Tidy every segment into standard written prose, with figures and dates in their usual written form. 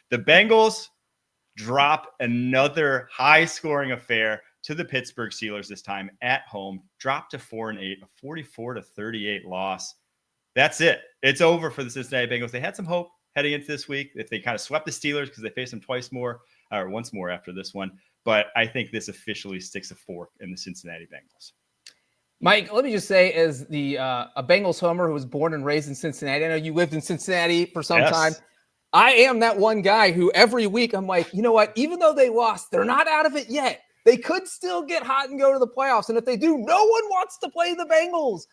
The Bengals drop another high-scoring affair to the Pittsburgh Steelers this time at home, drop to 4-8, a 44-38 loss. That's it. It's over for the Cincinnati Bengals. They had some hope heading into this week if they kind of swept the Steelers because they faced them once more after this one. But I think this officially sticks a fork in the Cincinnati Bengals. Mike, let me just say, as a Bengals homer who was born and raised in Cincinnati, I know you lived in Cincinnati for some time. I am that one guy who every week I'm like, you know what? Even though they lost, they're not out of it yet. They could still get hot and go to the playoffs. And if they do, no one wants to play the Bengals.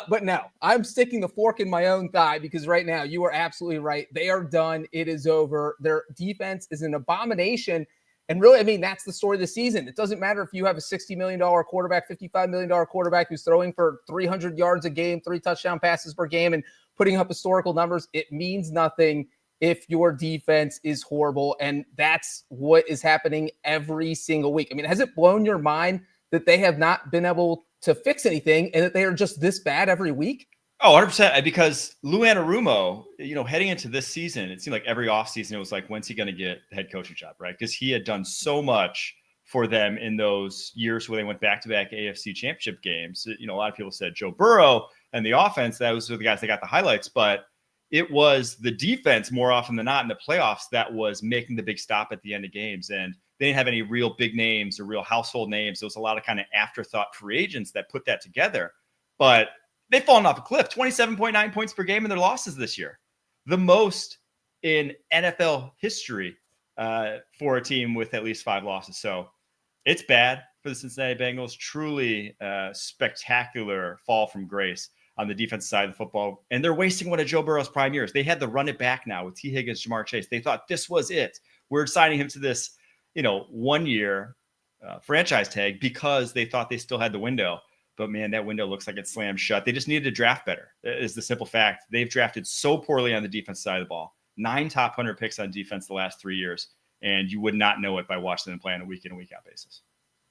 But no, I'm sticking the fork in my own thigh because right now you are absolutely right. They are done. It is over. Their defense is an abomination. And really, I mean, that's the story of the season. It doesn't matter if you have a $60 million quarterback, $55 million quarterback who's throwing for 300 yards a game, 3 touchdown passes per game, and putting up historical numbers. It means nothing if your defense is horrible. And that's what is happening every single week. I mean, has it blown your mind that they have not been able to fix anything and that they are just this bad every week? Oh, 100%. Because Lou Anarumo, heading into this season, it seemed like every offseason it was like, when's he going to get the head coaching job, right? Because he had done so much for them in those years where they went back-to-back AFC championship games. A lot of people said Joe Burrow and the offense, that was the guys that got the highlights, but it was the defense more often than not in the playoffs that was making the big stop at the end of games. And they didn't have any real big names or real household names. There was a lot of kind of afterthought free agents that put that together. But they've fallen off a cliff, 27.9 points per game in their losses this year. The most in NFL history for a team with at least 5 losses. So it's bad for the Cincinnati Bengals. Truly spectacular fall from grace on the defensive side of the football. And they're wasting one of Joe Burrow's prime years. They had to run it back now with T. Higgins, Jamar Chase. They thought this was it. We're signing him to this, 1-year franchise tag because they thought they still had the window. But, man, that window looks like it's slammed shut. They just needed to draft better, is the simple fact. They've drafted so poorly on the defense side of the ball. 9 top 100 picks on defense the last 3 years, and you would not know it by watching them play on a week-in and week-out basis.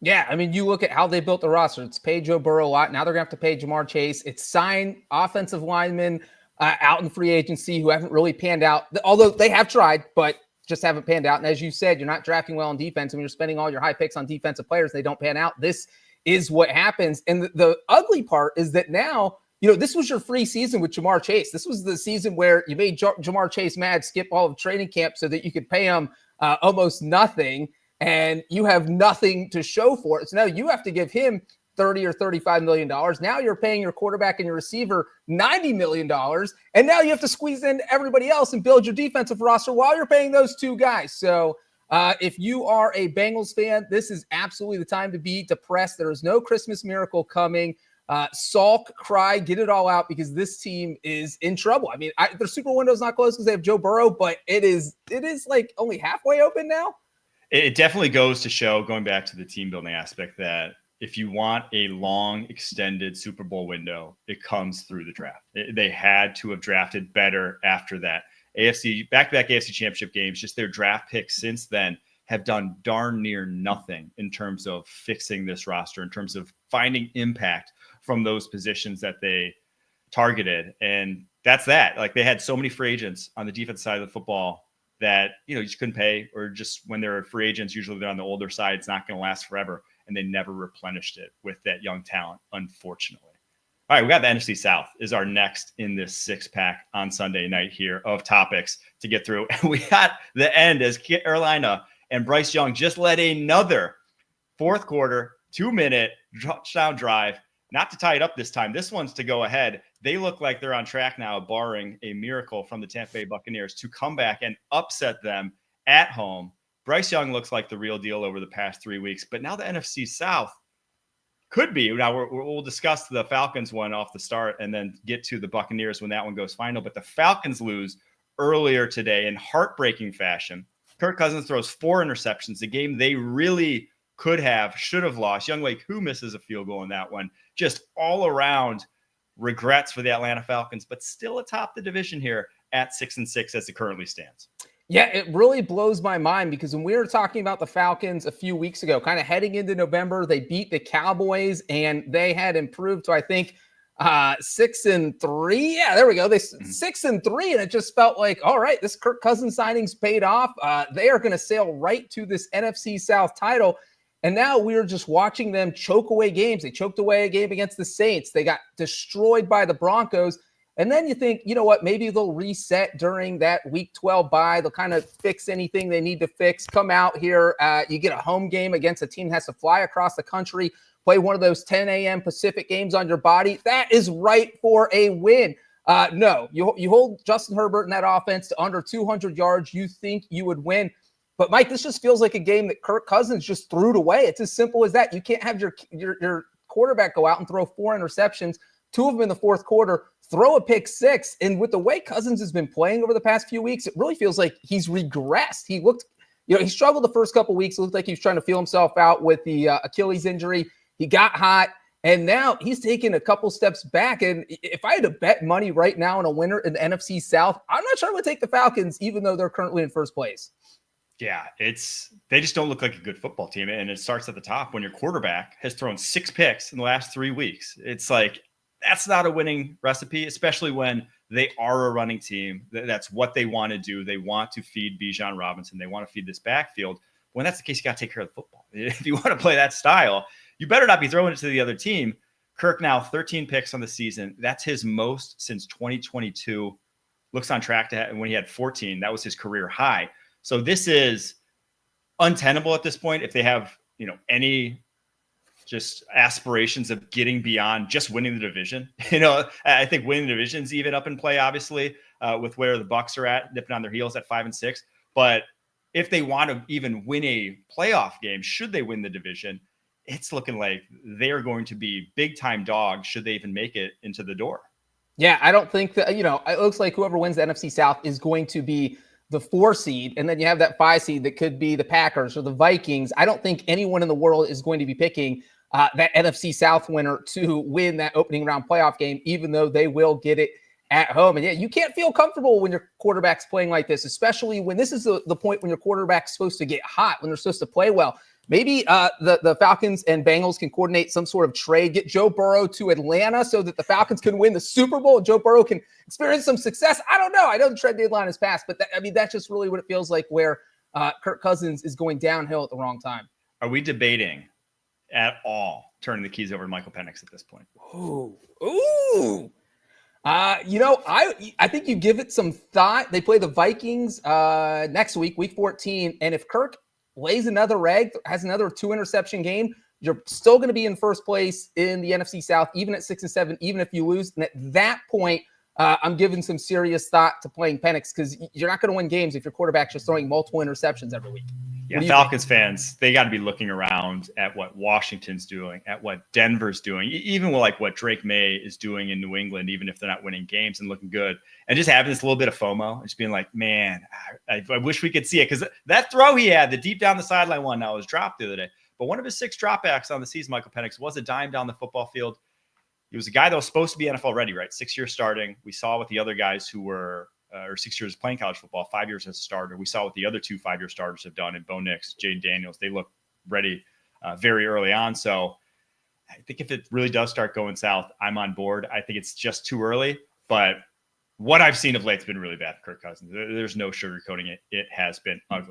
Yeah, I mean, you look at how they built the roster. It's paid Joe Burrow a lot. Now they're going to have to pay Jamar Chase. It's signed offensive linemen out in free agency who haven't really panned out, although they have tried, but just haven't panned out. And as you said, you're not drafting well on defense. And when you're spending all your high picks on defensive players, they don't pan out. This is what happens. And the ugly part is that now, this was your free season with Jamar Chase. This was the season where you made Jamar Chase mad, skip all of training camp so that you could pay him almost nothing. And you have nothing to show for it. So now you have to give him $30 or $35 million. Now you're paying your quarterback and your receiver $90 million. And now you have to squeeze in everybody else and build your defensive roster while you're paying those 2 guys. So if you are a Bengals fan, this is absolutely the time to be depressed. There is no Christmas miracle coming. Sulk, cry, get it all out because this team is in trouble. I mean, their Super Window's not closed because they have Joe Burrow, but it is like only halfway open now. It definitely goes to show, going back to the team building aspect, that if you want a long, extended Super Bowl window, it comes through the draft. They had to have drafted better after that. Back-to-back AFC championship games, just their draft picks since then have done darn near nothing in terms of fixing this roster, in terms of finding impact from those positions that they targeted. And that's that. Like, they had so many free agents on the defense side of the football that, you just couldn't pay, or just when they're free agents, usually they're on the older side. It's not going to last forever. And they never replenished it with that young talent, unfortunately. All right, we got the NFC South is our next in this 6-pack on Sunday night here of topics to get through. And we got the end as Carolina and Bryce Young just led another fourth quarter, 2-minute touchdown drive. Not to tie it up this time. This one's to go ahead. They look like they're on track now, barring a miracle from the Tampa Bay Buccaneers, to come back and upset them at home. Bryce Young looks like the real deal over the past 3 weeks. But now the NFC South could be. Now we'll discuss the Falcons one off the start and then get to the Buccaneers when that one goes final. But the Falcons lose earlier today in heartbreaking fashion. Kirk Cousins throws 4 interceptions, a game they really should have lost. Younghoe Koo misses a field goal in that one. Just all around regrets for the Atlanta Falcons, but still atop the division here at 6-6 as it currently stands. Yeah, it really blows my mind because when we were talking about the Falcons a few weeks ago, kind of heading into November, they beat the Cowboys and they had improved to, I think, 6-3. Yeah, there we go. 6-3, and it just felt like, all right, this Kirk Cousins signing's paid off. They are going to sail right to this NFC South title. And now we're just watching them choke away games. They choked away a game against the Saints. They got destroyed by the Broncos. And then you think, you know what, maybe they'll reset during that Week 12 bye. They'll kind of fix anything they need to fix. Come out here. You get a home game against a team that has to fly across the country, play one of those 10 a.m. Pacific games on your body. That is right for a win. No, you hold Justin Herbert in that offense to under 200 yards. You think you would win. But, Mike, this just feels like a game that Kirk Cousins just threw it away. It's as simple as that. You can't have your quarterback go out and throw 4 interceptions, 2 of them in the fourth quarter, throw a pick 6. And with the way Cousins has been playing over the past few weeks, it really feels like he's regressed. He looked, he struggled the first couple weeks. It looked like he was trying to feel himself out with the Achilles injury. He got hot, and now he's taking a couple steps back. And if I had to bet money right now on a winner in the NFC South, I'm not sure I would take the Falcons, even though they're currently in first place. Yeah, they just don't look like a good football team. And it starts at the top when your quarterback has thrown 6 picks in the last 3 weeks. It's like, that's not a winning recipe, especially when they are a running team. That's what they want to do. They want to feed Bijan Robinson. They want to feed this backfield. When that's the case, you got to take care of the football. If you want to play that style, you better not be throwing it to the other team. Kirk now 13 picks on the season. That's his most since 2022. Looks on track to when he had 14. That was his career high. So this is untenable at this point. If they have, any just aspirations of getting beyond just winning the division, I think winning the division's even up in play, obviously, with where the Bucs are at, nipping on their heels at 5-6. But if they want to even win a playoff game, should they win the division, it's looking like they're going to be big time dogs should they even make it into the door. Yeah, I don't think that, it looks like whoever wins the NFC South is going to be the 4 seed, and then you have that 5 seed that could be the Packers or the Vikings. I don't think anyone in the world is going to be picking that NFC South winner to win that opening round playoff game, even though they will get it at home. And yeah, you can't feel comfortable when your quarterback's playing like this, especially when this is the point when your quarterback's supposed to get hot, when they're supposed to play well. Maybe the Falcons and Bengals can coordinate some sort of trade, get Joe Burrow to Atlanta so that the Falcons can win the Super Bowl and Joe Burrow can experience some success. I don't know. I know the trade deadline has passed, but that's just really what it feels like where Kirk Cousins is going downhill at the wrong time. Are we debating at all turning the keys over to Michael Penix at this point? Ooh. I think you give it some thought. They play the Vikings next week, week 14. And if Kirk lays another egg, has another 2 interception game, you're still going to be in first place in the NFC South, even at 6-7, even if you lose. And at that point, I'm giving some serious thought to playing Penix because you're not going to win games if your quarterback's just throwing multiple interceptions every week. Yeah, Falcons fans, they got to be looking around at what Washington's doing, at what Denver's doing, even what Drake May is doing in New England, even if they're not winning games and looking good, and just having this little bit of FOMO, just being like, man, I wish we could see it because that throw he had, the deep down the sideline one, now was dropped the other day. But one of his 6 dropbacks on the season, Michael Penix, was a dime down the football field. He was a guy that was supposed to be NFL ready, right? 6 years starting. We saw with the other guys who were or 6 years playing college football, 5 years as a starter. We saw what the other 2 5-year starters have done in Bo Nix, Jade Daniels. They look ready very early on. So I think if it really does start going south, I'm on board. I think it's just too early. But what I've seen of late has been really bad for Kirk Cousins. There's no sugarcoating it. It has been ugly.